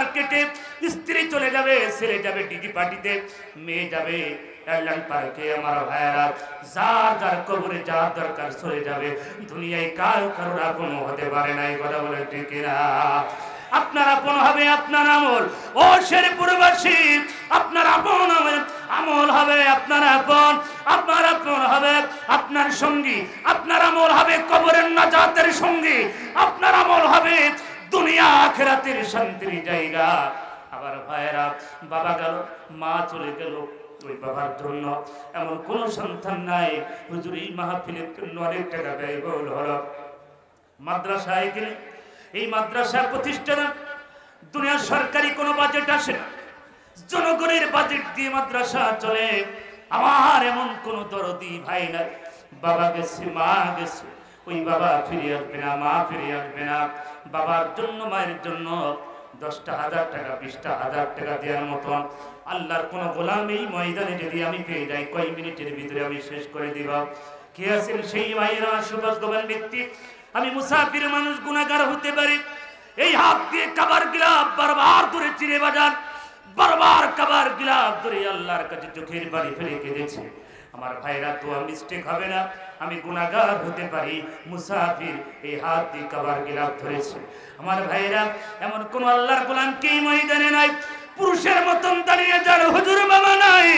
মার্কেটে, স্ত্রী চলে যাবে, ছেলে যাবে ডিজি পার্টিতে, মেয়ে যাবে এয়ারল্যান্ড পার্কে। আমার ভাইয়েরা, যার যার কবরে যার দরকার চলে যাবে। দুনিয়ায় কারোর আপন হতে পারে না, এই কথা বলে ঠিক না? আপনার আপন হবে আপনার আমল। ও শেরপুরবাসী, আপনার আপন আমল হবে আপনার আপন, আপনার আপন হবে আপনার সঙ্গী, আপনার আমল হবে কবরের নাজাতের সঙ্গী, আপনার আমল হবে দুনিয়া আখিরাতের শান্তির জায়গা। আবার ভাইয়েরা, বাবা গেল, মা চলে গেল, ওই বাবার জন্য এমন কোন সন্তান নাই হুজুর এই মাহফিলের জন্য অনেক টাকা ব্যয়বহুল হলো। মাদ্রাসায় গেলে এই মাদ্রাসা প্রতিষ্ঠানে দুনিয়ার সরকারি কোনো বাজেট আসে না, জনগণের বাজেট দিয়ে মাদ্রাসা চলে। আমার এমন কোন দরদি ভাই নাই, বাবা গেছে, মা গেছে, ওই বাবা ফিরে আসবে না, মা ফিরে আসবে না। বাবার জন্য মায়ের জন্য 10,000 টাকা 20,000 টাকা দেওয়ার মতন আল্লাহর কোন গোলাম এই ময়দানে যদি আমি পেয়ে যাই, কয় মিনিটের ভিতরে আমি শেষ করে দিব। কে আছেন সেই ভাইয়েরা, সৌভাগ্যবান ব্যক্তি? আমি মুসাফির মানুষ, গুনাহগার হতে পারি। এই হাত দিয়ে কাবার গিলাফ বারবার ধরে চিরে বাজান, বারবার কাবার গিলাফ ধরে আল্লাহর কাছে চোখের পানি ফেলে কেঁদেছি। আমার ভাইরা, তো মিস্টেক হবে না, আমি গুনাহগার হতে পারি, মুসাফির এই হাত দিয়ে কাবার গিলাফ ধরেছে। আমার ভাইরা, এমন কোন আল্লাহর গোলাম কি ময়দানে নাই পুরুষের মতন দাঁড়িয়ে যার হুজুর বাবা নাই,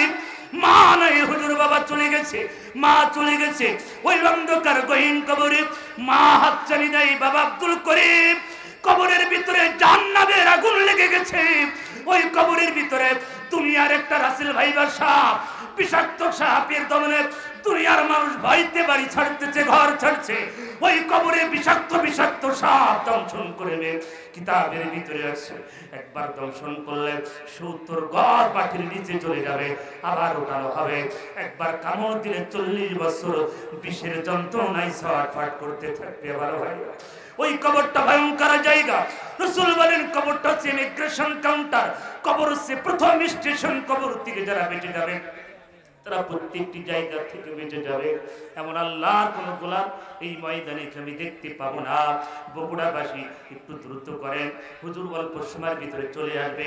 মা নাই, হুজুর বাবা চলে গেছে, মা চলে গেছে, ওই অন্ধকার গহীন কবরে মা হাত চালি দেয়, বাবা আব্দুল করিম কবরের ভিতরে জাহান্নামের আগুন লেগে গেছে। ওই কবরের ভিতরে দুনিয়ার একটা রাসেল ভাইবার সাপ, বিষাক্ত সাপের দমনে দুনিয়ার মানুষ ভয়তে বাড়ি ছাড়তেছে, ঘর ছাড়ছে। ওই কবরে বিষাক্ত বিষাক্ত সাপ দংশন করবে, কিতাবের ভিতরে আছে একবার দংশন করলে 70 গড় পাখির নিচে চলে যাবে, আবার ওঠানো হবে। একবার কামড় দিলে 40 বছর বিষের যন্ত্রণায় ছটফট করতে থাকবে। ভালো ভাই, ওই কবরটা ভয়ঙ্কর জায়গা। রাসূল বলেন কবরটা হচ্ছে ইমিগ্রেশন কাউন্টার, কবর হচ্ছে প্রথম স্টেশন। কবর থেকে যারা বেঁচে যাবে তারা প্রত্যেকটি জায়গা থেকে বেঁচে যাবে। এমন আল্লাহর কোন গোলাম এই ময়দানে আমি দেখতে পাবো না। বগুড়াবাসী একটু দ্রুত করেন, হুজুর অল্প সময়ের ভিতরে চলে আসবে।